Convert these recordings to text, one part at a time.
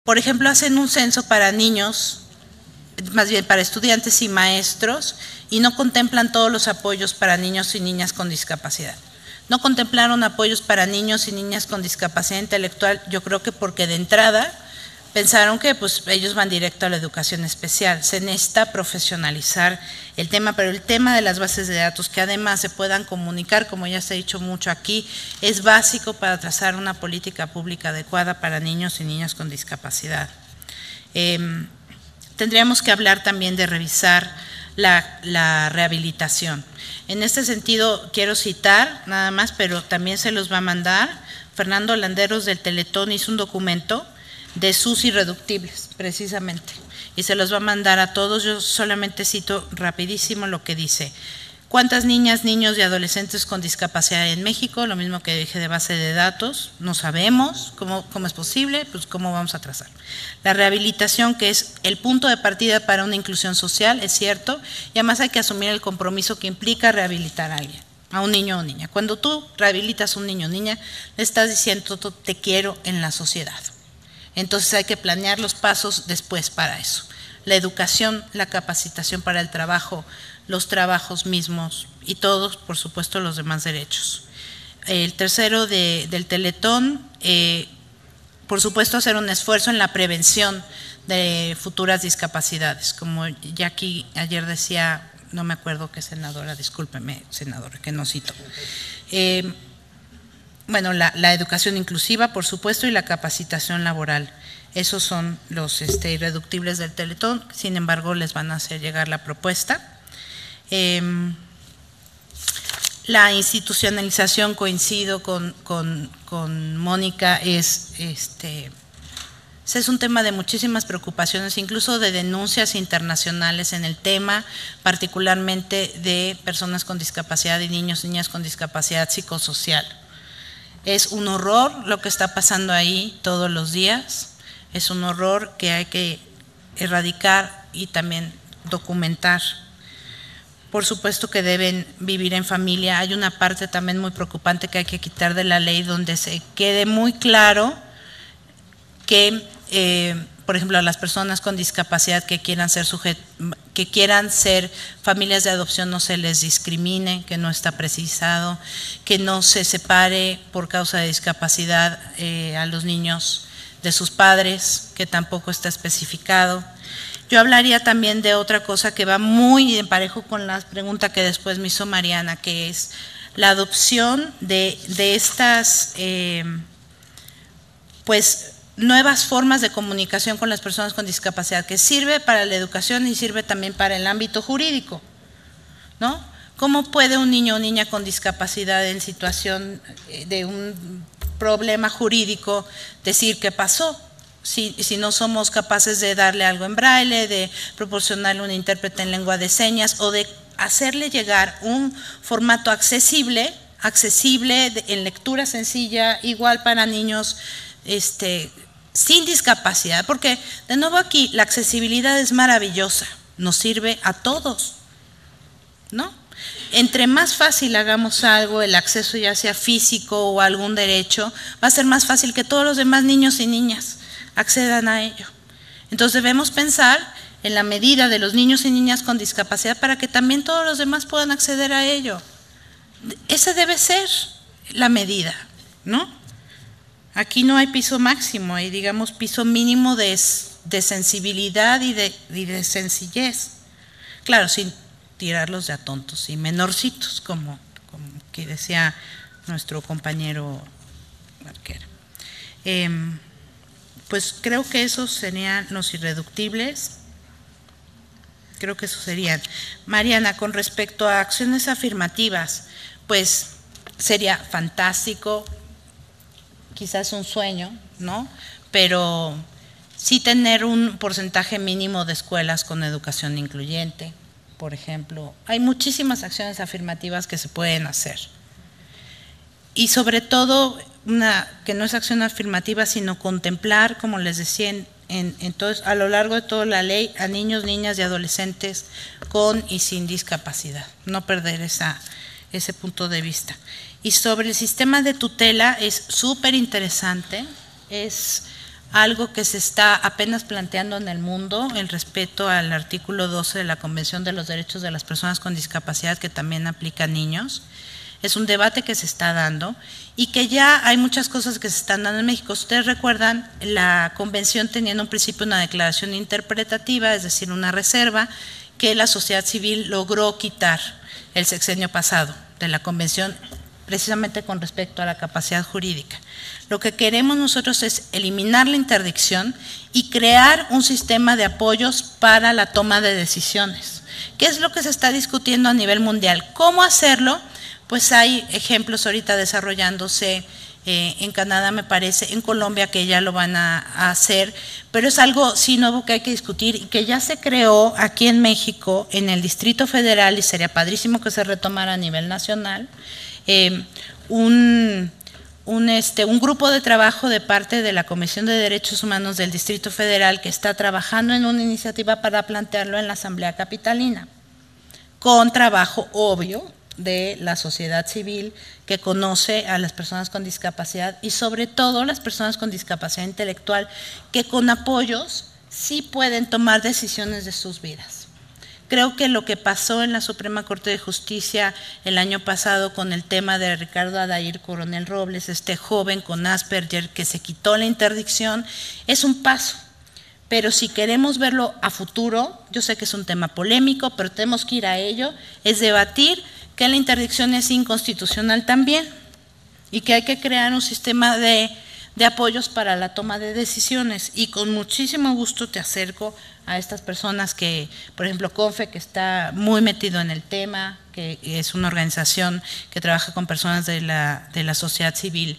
Por ejemplo, hacen un censo para niños, más bien para estudiantes y maestros, y no contemplan todos los apoyos para niños y niñas con discapacidad. No contemplaron apoyos para niños y niñas con discapacidad intelectual, yo creo que porque de entrada pensaron que pues, ellos van directo a la educación especial. Se necesita profesionalizar el tema, pero el tema de las bases de datos, que además se puedan comunicar, como ya se ha dicho mucho aquí, es básico para trazar una política pública adecuada para niños y niñas con discapacidad. Tendríamos que hablar también de revisar la rehabilitación. En este sentido, quiero citar nada más, pero también se los va a mandar. Fernando Landeros del Teletón hizo un documento de sus irreductibles, precisamente, y se los va a mandar a todos. Yo solamente cito rapidísimo lo que dice. ¿Cuántas niñas, niños y adolescentes con discapacidad en México? Lo mismo que dije de base de datos, no sabemos cómo es posible, pues cómo vamos a trazar. La rehabilitación, que es el punto de partida para una inclusión social, es cierto, y además hay que asumir el compromiso que implica rehabilitar a alguien, a un niño o niña. Cuando tú rehabilitas a un niño o niña, le estás diciendo te quiero en la sociedad. Entonces hay que planear los pasos después para eso. La educación, la capacitación para el trabajo, los trabajos mismos y todos, por supuesto, los demás derechos. El tercero del Teletón, por supuesto, hacer un esfuerzo en la prevención de futuras discapacidades. Como ya aquí ayer decía, no me acuerdo qué senadora, discúlpeme, senadora, que no cito. Bueno, la educación inclusiva, por supuesto, y la capacitación laboral. Esos son los irreductibles del Teletón, sin embargo, les van a hacer llegar la propuesta. La institucionalización, coincido con Mónica, es un tema de muchísimas preocupaciones, incluso de denuncias internacionales en el tema, particularmente de personas con discapacidad y niños y niñas con discapacidad psicosocial. Es un horror lo que está pasando ahí todos los días, es un horror que hay que erradicar y también documentar. Por supuesto que deben vivir en familia. Hay una parte también muy preocupante que hay que quitar de la ley donde se quede muy claro que, por ejemplo, a las personas con discapacidad que quieran ser familias de adopción no se les discrimine, que no está precisado, que no se separe por causa de discapacidad a los niños de sus padres, que tampoco está especificado. Yo hablaría también de otra cosa que va muy en parejo con la pregunta que después me hizo Mariana, que es la adopción de estas pues nuevas formas de comunicación con las personas con discapacidad, que sirve para la educación y sirve también para el ámbito jurídico, ¿no? ¿Cómo puede un niño o niña con discapacidad en situación de un problema jurídico decir qué pasó? Si no somos capaces de darle algo en braille, de proporcionarle un intérprete en lengua de señas o de hacerle llegar un formato accesible en lectura sencilla, igual para niños sin discapacidad, porque de nuevo aquí la accesibilidad es maravillosa, nos sirve a todos, ¿no? Entre más fácil hagamos algo, el acceso ya sea físico o algún derecho, va a ser más fácil que todos los demás niños y niñas accedan a ello. Entonces debemos pensar en la medida de los niños y niñas con discapacidad para que también todos los demás puedan acceder a ello. Esa debe ser la medida, ¿no? Aquí no hay piso máximo, hay digamos piso mínimo de sensibilidad y de sencillez. Claro, sin tirarlos de a tontos y menorcitos, como que decía nuestro compañero Barquera. Pues creo que esos serían los irreductibles. Creo que esos serían. Mariana, con respecto a acciones afirmativas, pues sería fantástico, quizás un sueño, ¿no? Pero sí tener un porcentaje mínimo de escuelas con educación incluyente, por ejemplo. Hay muchísimas acciones afirmativas que se pueden hacer. Y sobre todo, una que no es acción afirmativa, sino contemplar, como les decía, a lo largo de toda la ley, a niños, niñas y adolescentes con y sin discapacidad. No perder ese punto de vista. Y sobre el sistema de tutela, es súper interesante, es algo que se está apenas planteando en el mundo, el respeto al artículo 12 de la Convención de los Derechos de las Personas con Discapacidad, que también aplica a niños. Es un debate que se está dando y que ya hay muchas cosas que se están dando en México. Ustedes recuerdan, la convención tenía en un principio una declaración interpretativa, es decir, una reserva, que la sociedad civil logró quitar el sexenio pasado de la convención, precisamente con respecto a la capacidad jurídica. Lo que queremos nosotros es eliminar la interdicción y crear un sistema de apoyos para la toma de decisiones. ¿Qué es lo que se está discutiendo a nivel mundial? ¿Cómo hacerlo? Pues hay ejemplos ahorita desarrollándose en Canadá, me parece, en Colombia, que ya lo van a hacer, pero es algo sí nuevo que hay que discutir y que ya se creó aquí en México, en el Distrito Federal, y sería padrísimo que se retomara a nivel nacional, un grupo de trabajo de parte de la Comisión de Derechos Humanos del Distrito Federal que está trabajando en una iniciativa para plantearlo en la Asamblea Capitalina, con trabajo obvio de la sociedad civil que conoce a las personas con discapacidad y sobre todo las personas con discapacidad intelectual que con apoyos sí pueden tomar decisiones de sus vidas. Creo que lo que pasó en la Suprema Corte de Justicia el año pasado con el tema de Ricardo Adair Coronel Robles, este joven con Asperger que se quitó la interdicción, es un paso. Pero si queremos verlo a futuro, yo sé que es un tema polémico, pero tenemos que ir a ello, es debatir que la interdicción es inconstitucional también y que hay que crear un sistema de apoyos para la toma de decisiones. Y con muchísimo gusto te acerco a estas personas que, por ejemplo, CONFE, que está muy metido en el tema, que es una organización que trabaja con personas de la sociedad civil,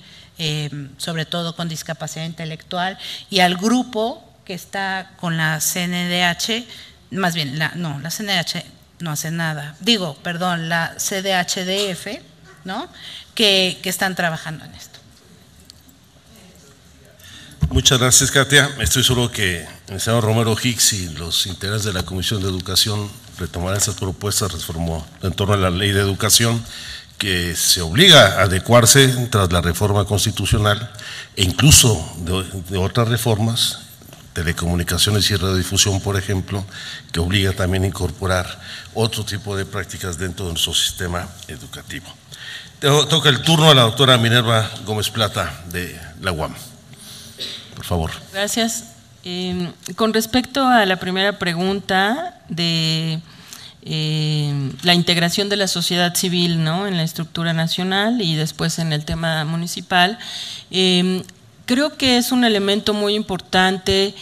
sobre todo con discapacidad intelectual, y al grupo que está con la CNDH, más bien, la CNDH no hace nada, la CDHDF, ¿no? que están trabajando en esto. Muchas gracias, Katia. Estoy seguro que el senador Romero Hicks y los integrantes de la Comisión de Educación retomarán esas propuestas en torno a la Ley de Educación, que se obliga a adecuarse tras la reforma constitucional e incluso de otras reformas, telecomunicaciones y radiodifusión, por ejemplo, que obliga también a incorporar otro tipo de prácticas dentro de nuestro sistema educativo. Toca el turno a la doctora Minerva Gómez Plata de la UAM. Por favor. Gracias. Con respecto a la primera pregunta de la integración de la sociedad civil, ¿no?, en la estructura nacional y después en el tema municipal, creo que es un elemento muy importante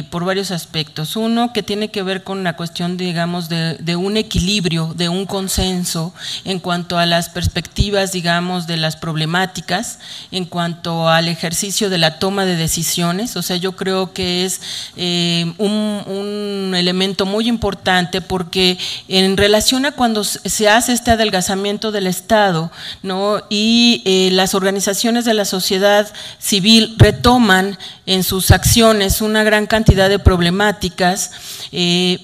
por varios aspectos. Uno, que tiene que ver con la cuestión, digamos, de un equilibrio, de un consenso en cuanto a las perspectivas, digamos, de las problemáticas, en cuanto al ejercicio de la toma de decisiones. O sea, yo creo que es un elemento muy importante porque en relación a cuando se hace este adelgazamiento del Estado, ¿no?, y las organizaciones de la sociedad civil retoman en sus acciones una gran cantidad de problemáticas,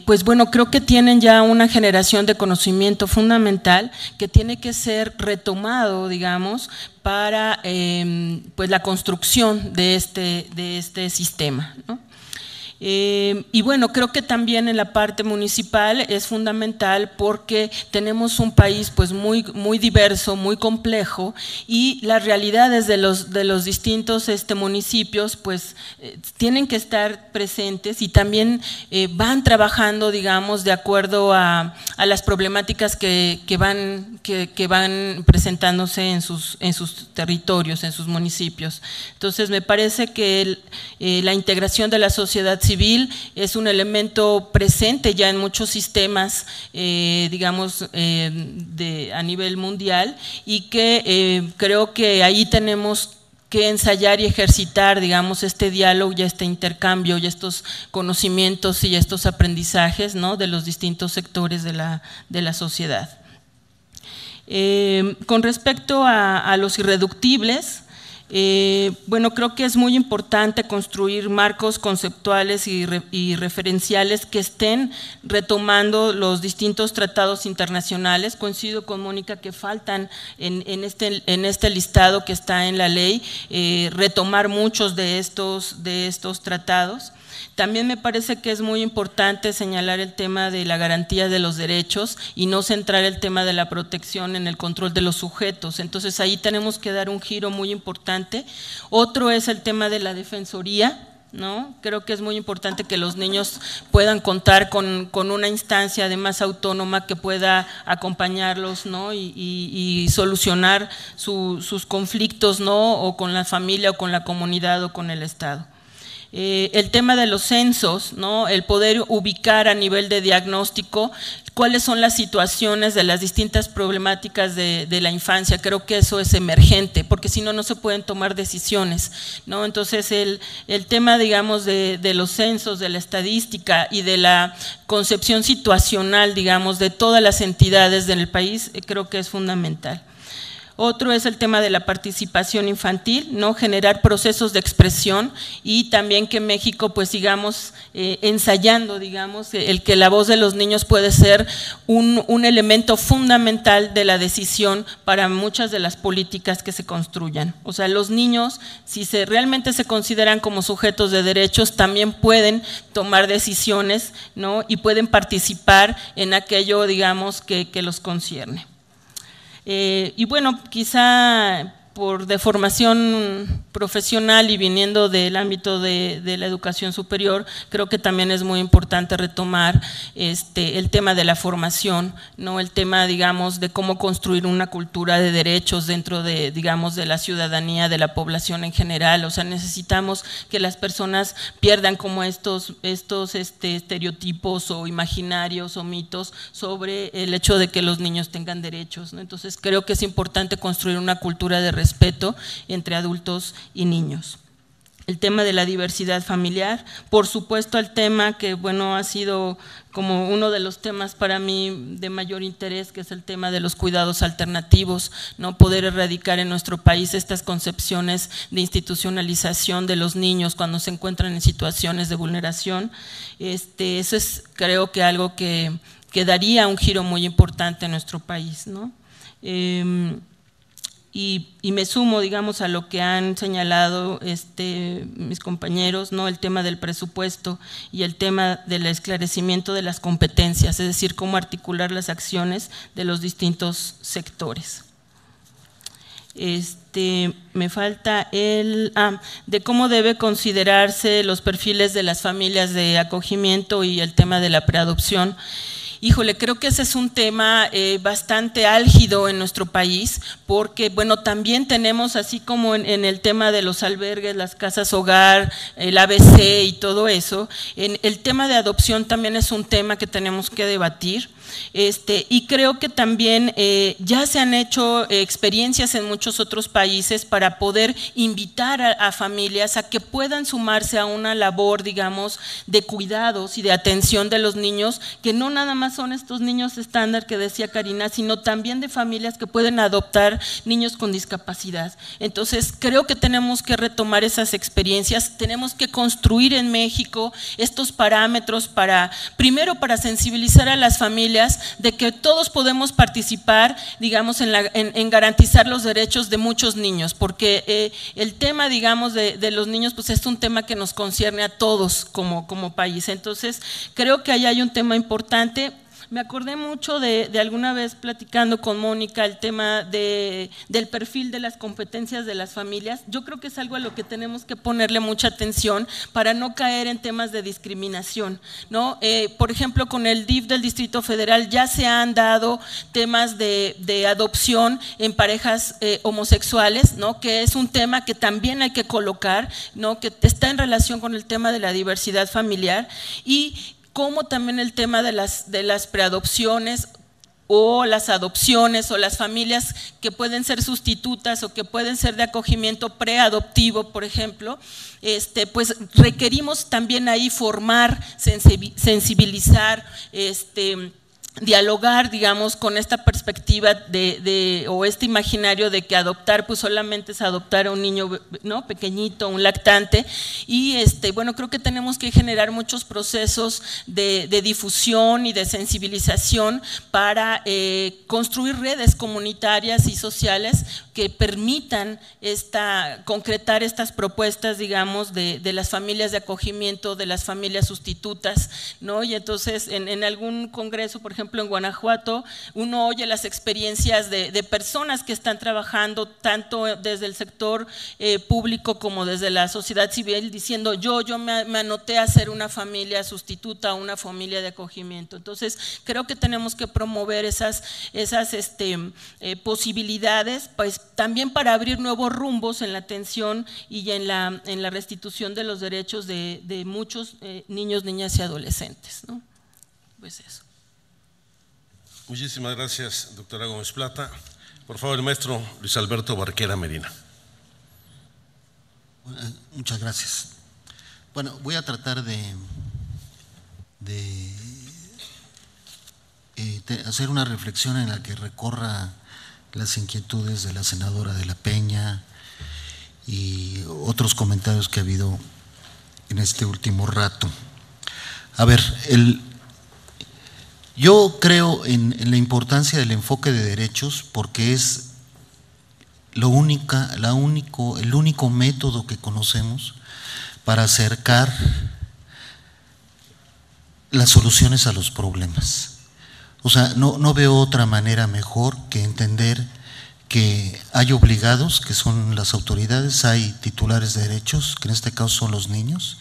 pues bueno, creo que tienen ya una generación de conocimiento fundamental que tiene que ser retomado, digamos, para pues la construcción de este sistema, ¿no? Y bueno, creo que también en la parte municipal es fundamental porque tenemos un país pues muy diverso, muy complejo, y las realidades de los distintos municipios pues tienen que estar presentes y también van trabajando, digamos, de acuerdo a las problemáticas que van presentándose en sus territorios, en sus municipios. Entonces me parece que la integración de la sociedad civil es un elemento presente ya en muchos sistemas, digamos, a nivel mundial, y que creo que ahí tenemos que ensayar y ejercitar, digamos, este diálogo y este intercambio y estos conocimientos y estos aprendizajes, ¿no?, de los distintos sectores de la sociedad. Con respecto a los irreductibles, Bueno, creo que es muy importante construir marcos conceptuales y referenciales que estén retomando los distintos tratados internacionales. Coincido con Mónica que faltan en este listado que está en la ley, retomar muchos de estos tratados. También me parece que es muy importante señalar el tema de la garantía de los derechos y no centrar el tema de la protección en el control de los sujetos. Entonces ahí tenemos que dar un giro muy importante. Otro es el tema de la defensoría, ¿no? Creo que es muy importante que los niños puedan contar con una instancia además autónoma que pueda acompañarlos, ¿no? y solucionar sus conflictos, ¿no? O con la familia o con la comunidad o con el Estado. El tema de los censos, ¿no? El poder ubicar a nivel de diagnóstico cuáles son las situaciones de las distintas problemáticas de la infancia. Creo que eso es emergente, porque si no, no se pueden tomar decisiones, ¿no? Entonces, el tema, digamos, de los censos, de la estadística y de la concepción situacional, digamos, de todas las entidades del país, creo que es fundamental. Otro es el tema de la participación infantil, ¿no? Generar procesos de expresión y también que México pues sigamos ensayando, digamos, el que la voz de los niños puede ser un elemento fundamental de la decisión para muchas de las políticas que se construyan. O sea, los niños, si realmente se consideran como sujetos de derechos, también pueden tomar decisiones, ¿no? Y pueden participar en aquello, digamos, que los concierne. Y bueno, quizá por deformación profesional y viniendo del ámbito de la educación superior, creo que también es muy importante retomar el tema de la formación, ¿no? El tema, digamos, de cómo construir una cultura de derechos dentro de, digamos, de la ciudadanía, de la población en general. O sea, necesitamos que las personas pierdan como estos estereotipos o imaginarios o mitos sobre el hecho de que los niños tengan derechos, ¿no? Entonces, creo que es importante construir una cultura de respeto entre adultos y niños. El tema de la diversidad familiar, por supuesto el tema que bueno ha sido como uno de los temas para mí de mayor interés, que es el tema de los cuidados alternativos, no poder erradicar en nuestro país estas concepciones de institucionalización de los niños cuando se encuentran en situaciones de vulneración. Eso es creo que algo que daría un giro muy importante en nuestro país, ¿no? Y me sumo, digamos, a lo que han señalado mis compañeros, ¿no? El tema del presupuesto y el tema del esclarecimiento de las competencias, es decir, cómo articular las acciones de los distintos sectores. Me falta de cómo debe considerarse los perfiles de las familias de acogimiento y el tema de la preadopción. Híjole, creo que ese es un tema bastante álgido en nuestro país, porque bueno, también tenemos, así como en el tema de los albergues, las casas hogar, el ABC y todo eso, el tema de adopción también es un tema que tenemos que debatir. Y creo que también ya se han hecho experiencias en muchos otros países para poder invitar a familias a que puedan sumarse a una labor, digamos, de cuidados y de atención de los niños, que no nada más son estos niños estándar que decía Karina, sino también de familias que pueden adoptar niños con discapacidad. Entonces creo que tenemos que retomar esas experiencias, tenemos que construir en México estos parámetros primero para sensibilizar a las familias de que todos podemos participar, digamos, en garantizar los derechos de muchos niños, porque el tema, digamos, de los niños, pues es un tema que nos concierne a todos como país. Entonces, creo que ahí hay un tema importante. Me acordé mucho de alguna vez platicando con Mónica el tema del perfil de las competencias de las familias. Yo creo que es algo a lo que tenemos que ponerle mucha atención para no caer en temas de discriminación, ¿no? Por ejemplo, con el DIF del Distrito Federal ya se han dado temas de adopción en parejas homosexuales, ¿no? Que es un tema que también hay que colocar, ¿no? Que está en relación con el tema de la diversidad familiar y como también el tema de las preadopciones o las adopciones o las familias que pueden ser sustitutas o que pueden ser de acogimiento preadoptivo, por ejemplo, pues requerimos también ahí formar, sensibilizar, dialogar, digamos, con esta perspectiva o este imaginario de que adoptar pues solamente es adoptar a un niño, ¿no?, pequeñito, un lactante, y bueno, creo que tenemos que generar muchos procesos de difusión y de sensibilización para construir redes comunitarias y sociales que permitan concretar estas propuestas, digamos, de las familias de acogimiento, de las familias sustitutas, ¿no? Y entonces en algún congreso, por ejemplo, en Guanajuato, uno oye las experiencias de personas que están trabajando tanto desde el sector público como desde la sociedad civil, diciendo yo me anoté a ser una familia sustituta, una familia de acogimiento. Entonces creo que tenemos que promover esas posibilidades, pues también para abrir nuevos rumbos en la atención y en la restitución de los derechos de muchos niños, niñas y adolescentes, ¿no? Pues eso. Muchísimas gracias, doctora Gómez Plata. Por favor, el maestro Luis Alberto Barquera Medina. Muchas gracias. Bueno, voy a tratar de hacer una reflexión en la que recorra las inquietudes de la senadora de la Peña y otros comentarios que ha habido en este último rato. A ver, yo creo en la importancia del enfoque de derechos porque es el único método que conocemos para acercar las soluciones a los problemas. O sea, no veo otra manera mejor que entender que hay obligados, que son las autoridades, hay titulares de derechos, que en este caso son los niños,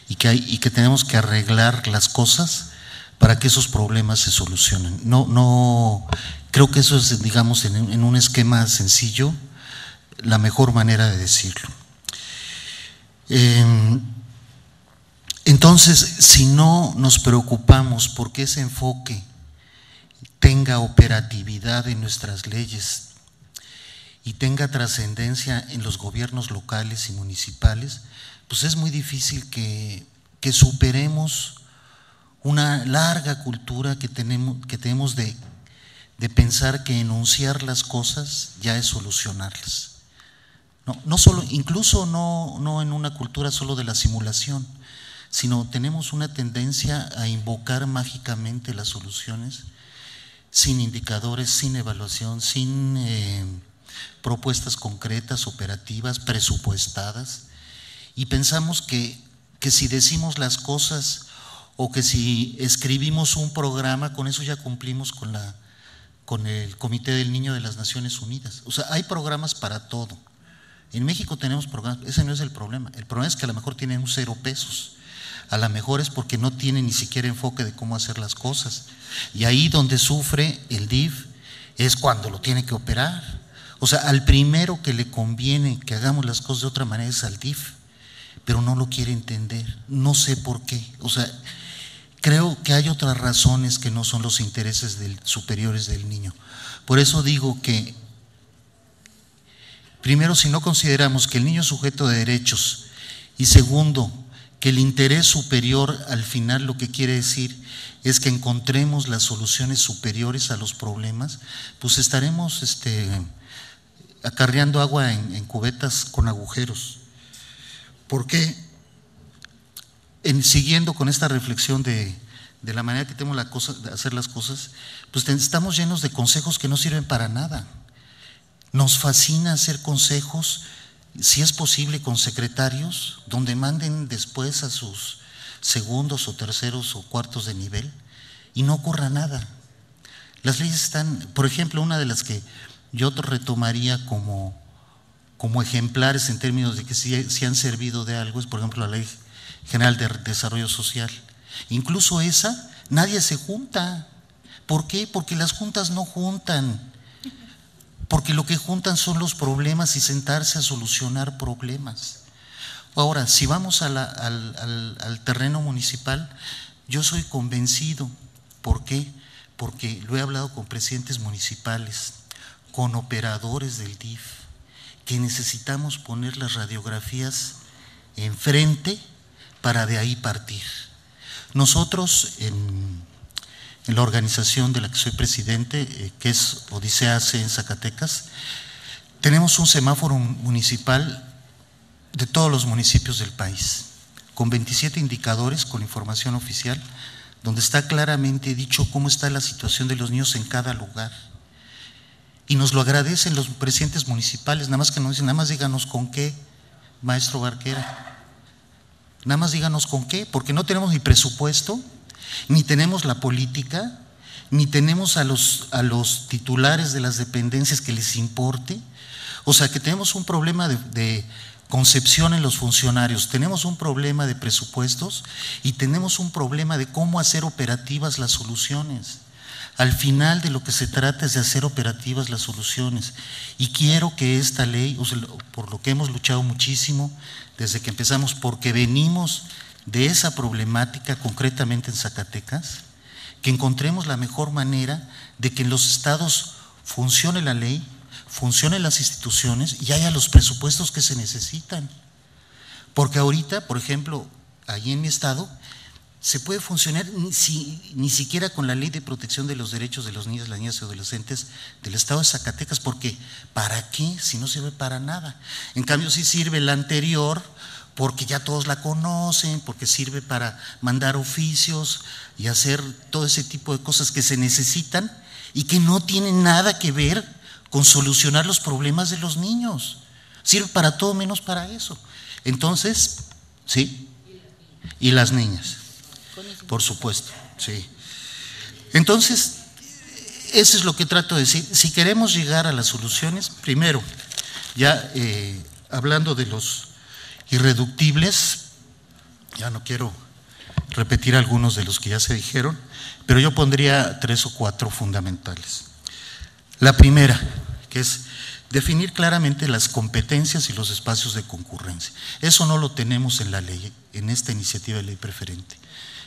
y que tenemos que arreglar las cosas para que esos problemas se solucionen. No creo que eso es, digamos, en un esquema sencillo, la mejor manera de decirlo. Entonces, si no nos preocupamos porque ese enfoque tenga operatividad en nuestras leyes y tenga trascendencia en los gobiernos locales y municipales, pues es muy difícil que superemos una larga cultura que tenemos de pensar que enunciar las cosas ya es solucionarlas. No solo, incluso no en una cultura solo de la simulación, sino tenemos una tendencia a invocar mágicamente las soluciones sin indicadores, sin evaluación, sin propuestas concretas, operativas, presupuestadas, y pensamos que si decimos las cosas o que si escribimos un programa, con eso ya cumplimos con el Comité del Niño de las Naciones Unidas. O sea, hay programas para todo. En México tenemos programas, ese no es el problema es que a lo mejor tienen un 0 pesos, a lo mejor es porque no tienen ni siquiera enfoque de cómo hacer las cosas, y ahí donde sufre el DIF es cuando lo tiene que operar. O sea, al primero que le conviene que hagamos las cosas de otra manera es al DIF, pero no lo quiere entender, no sé por qué. O sea, creo que hay otras razones que no son los intereses superiores del niño. Por eso digo que primero, si no consideramos que el niño es sujeto de derechos, y segundo, que el interés superior al final lo que quiere decir es que encontremos las soluciones superiores a los problemas, pues estaremos acarreando agua en cubetas con agujeros. ¿Por qué? Siguiendo con esta reflexión de la manera que tenemos de hacer las cosas, pues estamos llenos de consejos que no sirven para nada. Nos fascina hacer consejos, si es posible con secretarios, donde manden después a sus segundos o terceros o cuartos de nivel y no ocurra nada. Las leyes están, por ejemplo, una de las que yo retomaría como ejemplares en términos de que si han servido de algo es, por ejemplo, la Ley General de Desarrollo Social. Incluso esa, nadie se junta. ¿Por qué? Porque las juntas no juntan. Porque lo que juntan son los problemas y sentarse a solucionar problemas. Ahora, si vamos al terreno municipal, yo soy convencido. ¿Por qué? Porque lo he hablado con presidentes municipales, con operadores del DIF, que necesitamos poner las radiografías enfrente para de ahí partir. Nosotros en la organización de la que soy presidente, que es Odisea C en Zacatecas, tenemos un semáforo municipal de todos los municipios del país, con 27 indicadores con información oficial, donde está claramente dicho cómo está la situación de los niños en cada lugar. Y nos lo agradecen los presidentes municipales, nada más que nos dicen, nada más díganos con qué, maestro Barquera, nada más díganos con qué, porque no tenemos ni presupuesto, ni tenemos la política, ni tenemos a los titulares de las dependencias que les importe. O sea que tenemos un problema de concepción en los funcionarios, tenemos un problema de presupuestos y tenemos un problema de cómo hacer operativas las soluciones. Al final de lo que se trata es de hacer operativas las soluciones. Y quiero que esta ley, o sea, por lo que hemos luchado muchísimo desde que empezamos, porque venimos de esa problemática concretamente en Zacatecas, que encontremos la mejor manera de que en los estados funcione la ley, funcionen las instituciones y haya los presupuestos que se necesitan. Porque ahorita, por ejemplo, allí en mi estado, se puede funcionar ni siquiera con la Ley de Protección de los Derechos de los Niños, las Niñas y Adolescentes del estado de Zacatecas, porque ¿para qué? Si no sirve para nada. En cambio sí sirve la anterior, porque ya todos la conocen, porque sirve para mandar oficios y hacer todo ese tipo de cosas que se necesitan y que no tienen nada que ver con solucionar los problemas de los niños. Sirve para todo menos para eso. Entonces, sí, y las niñas, por supuesto, sí. Entonces, eso es lo que trato de decir. Si queremos llegar a las soluciones, primero, ya hablando de los irreductibles, ya no quiero repetir algunos de los que ya se dijeron, pero yo pondría 3 o 4 fundamentales. La primera, que es definir claramente las competencias y los espacios de concurrencia. Eso no lo tenemos en la ley, en esta iniciativa de ley preferente.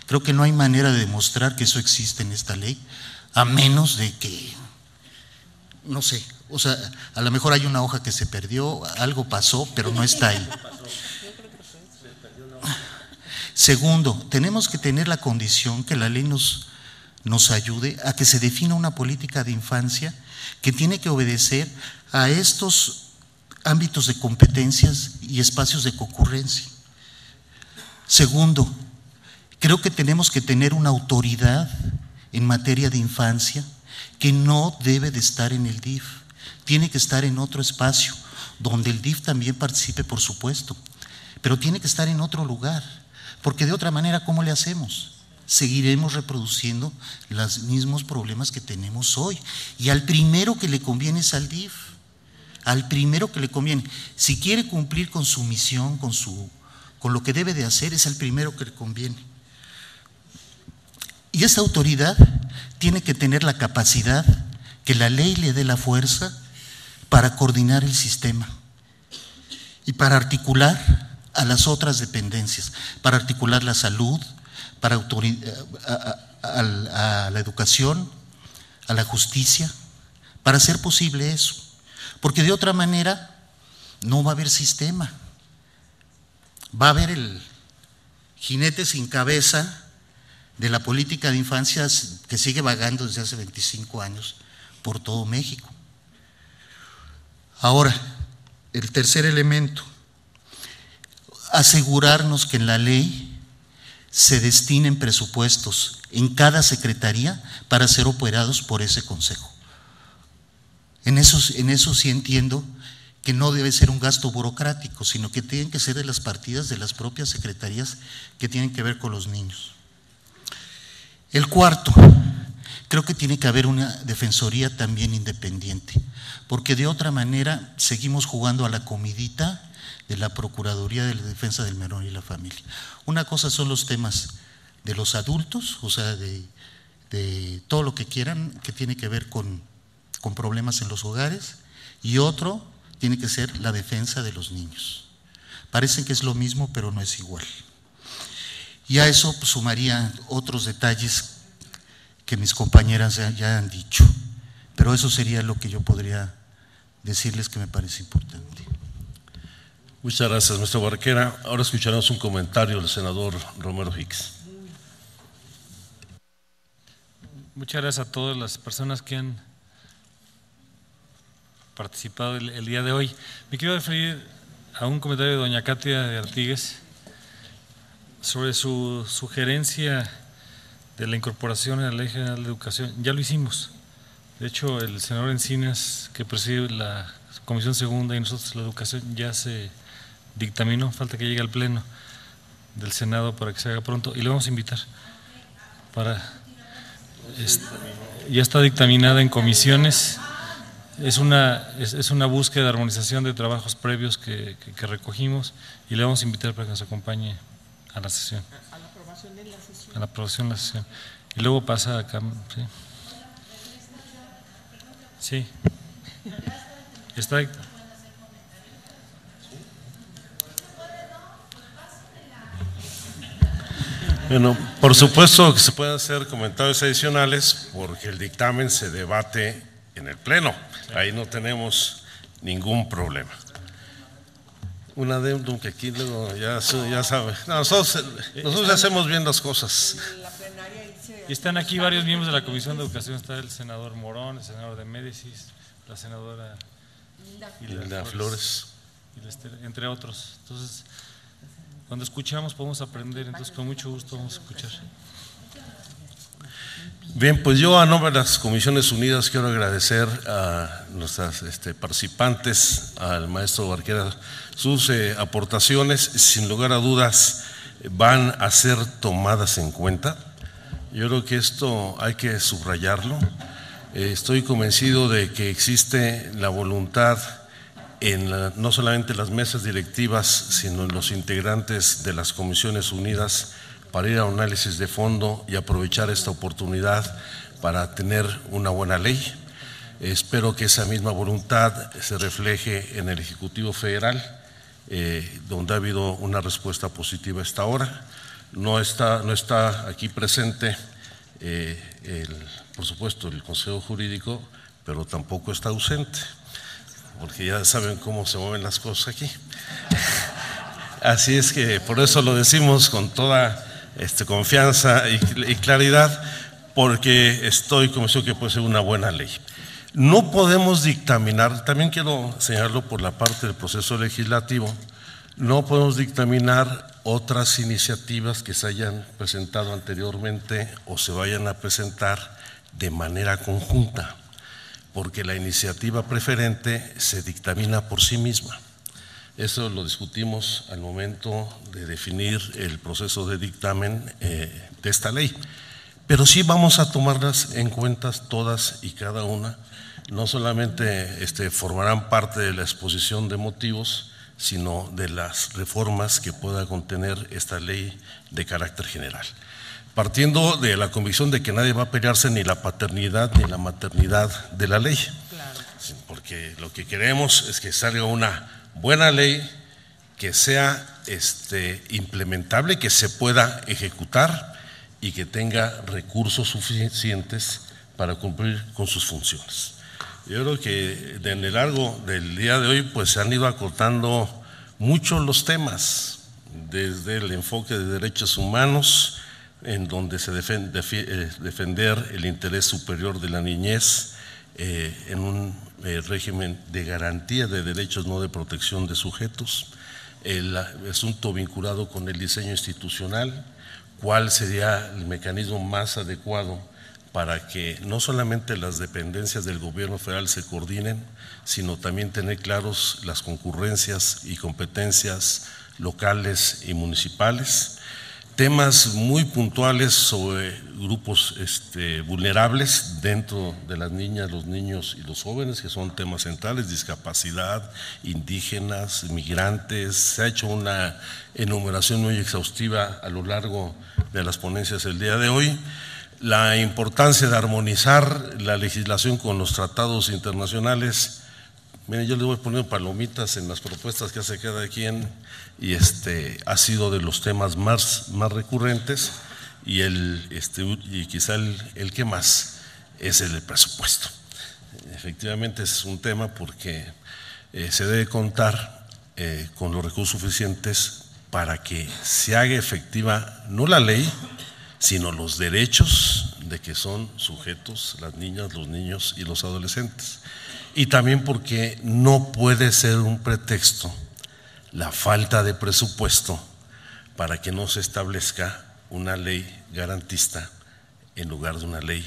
Creo que no hay manera de demostrar que eso existe en esta ley, a menos de que, no sé, o sea, a lo mejor hay una hoja que se perdió, algo pasó, pero no está ahí. Segundo, tenemos que tener la condición que la ley nos ayude a que se defina una política de infancia que tiene que obedecer a estos ámbitos de competencias y espacios de concurrencia. Segundo, creo que tenemos que tener una autoridad en materia de infancia que no debe de estar en el DIF, tiene que estar en otro espacio, donde el DIF también participe, por supuesto, pero tiene que estar en otro lugar, porque de otra manera, ¿cómo le hacemos? Seguiremos reproduciendo los mismos problemas que tenemos hoy. Y al primero que le conviene es al DIF, al primero que le conviene. Si quiere cumplir con su misión, con lo que debe de hacer, es al primero que le conviene. Y esta autoridad tiene que tener la capacidad, que la ley le dé la fuerza para coordinar el sistema y para articular a las otras dependencias, para articular la salud, para a la educación, a la justicia, para hacer posible eso. Porque de otra manera no va a haber sistema. Va a haber el jinete sin cabeza de la política de infancia que sigue vagando desde hace 25 años por todo México. Ahora, el tercer elemento, asegurarnos que en la ley se destinen presupuestos en cada secretaría para ser operados por ese consejo. En eso sí entiendo que no debe ser un gasto burocrático, sino que tienen que ser de las partidas de las propias secretarías que tienen que ver con los niños. El cuarto, creo que tiene que haber una defensoría también independiente, porque de otra manera seguimos jugando a la comidita de la Procuraduría de la Defensa del Menor y la Familia. Una cosa son los temas de los adultos, o sea, de todo lo que quieran, que tiene que ver con problemas en los hogares, y otro tiene que ser la defensa de los niños. Parecen que es lo mismo, pero no es igual. Y a eso pues, sumaría otros detalles que mis compañeras ya han dicho, pero eso sería lo que yo podría decirles que me parece importante. Muchas gracias, maestro Barquera. Ahora escucharemos un comentario del senador Romero Hicks. Muchas gracias a todas las personas que han participado el día de hoy. Me quiero referir a un comentario de doña Katia de Artigues sobre su sugerencia de la incorporación a la Ley General de Educación. Ya lo hicimos. De hecho, el senador Encinas, que preside la Comisión Segunda y nosotros la Educación, ya se dictaminó, falta que llegue al Pleno del Senado para que se haga pronto, y le vamos a invitar ya está dictaminada en comisiones. Es una búsqueda de armonización de trabajos previos que recogimos, y le vamos a invitar para que nos acompañe a la sesión. A la aprobación de la sesión. A la aprobación de la sesión. Y luego pasa acá. Sí. Está. Bueno, por supuesto que se pueden hacer comentarios adicionales porque el dictamen se debate en el Pleno. Ahí no tenemos ningún problema. Un adendum que aquí luego ya sabe. No, nosotros hacemos bien las cosas. Y están aquí varios miembros de la Comisión de Educación. Está el senador Morón, el senador de Médicis, la senadora Hilda Flores, entre otros. Entonces, cuando escuchamos podemos aprender, entonces con mucho gusto vamos a escuchar. Bien, pues yo a nombre de las Comisiones Unidas quiero agradecer a nuestras participantes, al maestro Barquera, sus aportaciones. Sin lugar a dudas van a ser tomadas en cuenta. Yo creo que esto hay que subrayarlo. Estoy convencido de que existe la voluntad no solamente en las mesas directivas, sino en los integrantes de las Comisiones Unidas, para ir a un análisis de fondo y aprovechar esta oportunidad para tener una buena ley. Espero que esa misma voluntad se refleje en el Ejecutivo Federal, donde ha habido una respuesta positiva hasta ahora. No está aquí presente, por supuesto, el Consejo Jurídico, pero tampoco está ausente, porque ya saben cómo se mueven las cosas aquí. Así es que por eso lo decimos con toda confianza y claridad, porque estoy convencido que puede ser una buena ley. No podemos dictaminar, también quiero señalarlo por la parte del proceso legislativo, no podemos dictaminar otras iniciativas que se hayan presentado anteriormente o se vayan a presentar de manera conjunta, porque la iniciativa preferente se dictamina por sí misma. Eso lo discutimos al momento de definir el proceso de dictamen de esta ley. Pero sí vamos a tomarlas en cuenta todas y cada una. No solamente formarán parte de la exposición de motivos, sino de las reformas que pueda contener esta ley de carácter general. Partiendo de la convicción de que nadie va a pelearse ni la paternidad ni la maternidad de la ley. Claro. Porque lo que queremos es que salga una buena ley que sea implementable, que se pueda ejecutar y que tenga recursos suficientes para cumplir con sus funciones. Yo creo que en el largo del día de hoy pues se han ido acortando mucho los temas, desde el enfoque de derechos humanos, en donde se defender el interés superior de la niñez en un régimen de garantía de derechos, no de protección de sujetos, el asunto vinculado con el diseño institucional, cuál sería el mecanismo más adecuado para que no solamente las dependencias del gobierno federal se coordinen, sino también tener claros las concurrencias y competencias locales y municipales. Temas muy puntuales sobre grupos vulnerables dentro de las niñas, los niños y los jóvenes, que son temas centrales: discapacidad, indígenas, migrantes. Se ha hecho una enumeración muy exhaustiva a lo largo de las ponencias del día de hoy. La importancia de armonizar la legislación con los tratados internacionales. Miren, yo les voy poniendo palomitas en las propuestas que hace cada quien, y ha sido de los temas más recurrentes, y quizá el que más es el presupuesto. Efectivamente es un tema porque se debe contar con los recursos suficientes para que se haga efectiva no la ley, sino los derechos de que son sujetos las niñas, los niños y los adolescentes. Y también porque no puede ser un pretexto la falta de presupuesto para que no se establezca una ley garantista en lugar de una ley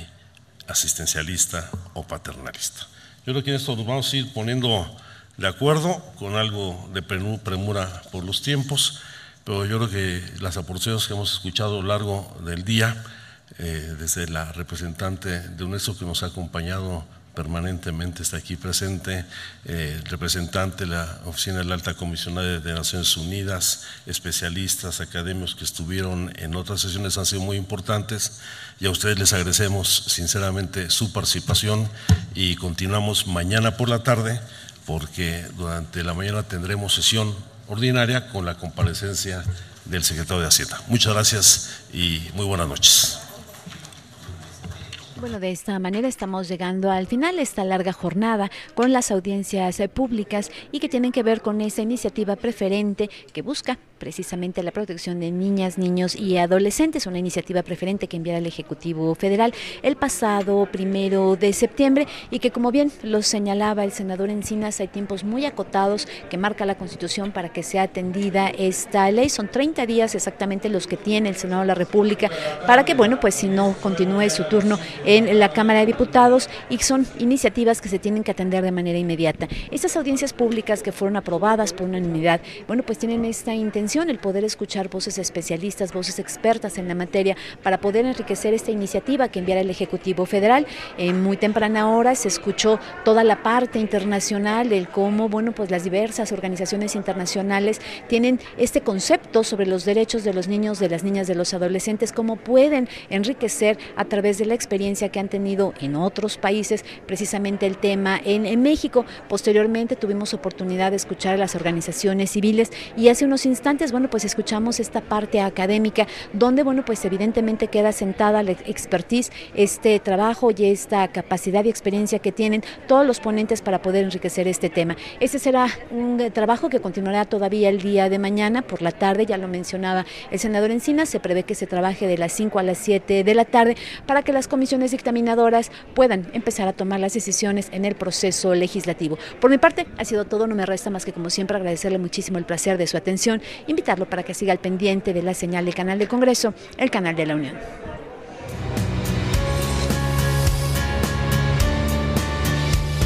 asistencialista o paternalista. Yo creo que en esto nos vamos a ir poniendo de acuerdo, con algo de premura por los tiempos, pero yo creo que las aportaciones que hemos escuchado a lo largo del día, desde la representante de UNESCO que nos ha acompañado permanentemente, está aquí presente, el representante de la Oficina de la Alta Comisionada de Naciones Unidas, especialistas, académicos que estuvieron en otras sesiones han sido muy importantes, y a ustedes les agradecemos sinceramente su participación, y continuamos mañana por la tarde, porque durante la mañana tendremos sesión ordinaria con la comparecencia del secretario de Hacienda. Muchas gracias y muy buenas noches. Bueno, de esta manera estamos llegando al final de esta larga jornada con las audiencias públicas y que tienen que ver con esa iniciativa preferente que busca precisamente la protección de niñas, niños y adolescentes, una iniciativa preferente que enviara el Ejecutivo Federal el pasado 1 de septiembre y que, como bien lo señalaba el senador Encinas, hay tiempos muy acotados que marca la Constitución para que sea atendida esta ley. Son 30 días exactamente los que tiene el Senado de la República para que, bueno, pues si no continúe su turno en la Cámara de Diputados, y son iniciativas que se tienen que atender de manera inmediata. Estas audiencias públicas que fueron aprobadas por unanimidad, bueno, pues tienen esta intención, el poder escuchar voces especialistas, voces expertas en la materia para poder enriquecer esta iniciativa que enviara el Ejecutivo Federal. En muy temprana hora se escuchó toda la parte internacional del cómo, bueno, pues las diversas organizaciones internacionales tienen este concepto sobre los derechos de los niños, de las niñas, de los adolescentes, cómo pueden enriquecer a través de la experiencia que han tenido en otros países, precisamente el tema en México. Posteriormente tuvimos oportunidad de escuchar a las organizaciones civiles y hace unos instantes, bueno, pues escuchamos esta parte académica donde, bueno, pues evidentemente queda sentada la expertise, este trabajo y esta capacidad y experiencia que tienen todos los ponentes para poder enriquecer este tema. Este será un trabajo que continuará todavía el día de mañana por la tarde, ya lo mencionaba el senador Encinas, se prevé que se trabaje de las 5 a las 7 de la tarde para que las comisiones dictaminadoras puedan empezar a tomar las decisiones en el proceso legislativo. Por mi parte ha sido todo, no me resta más que como siempre agradecerle muchísimo el placer de su atención, invitarlo para que siga al pendiente de la señal del canal del Congreso, el canal de la Unión.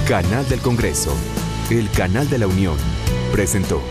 Canal del Congreso, el canal de la Unión, presentó.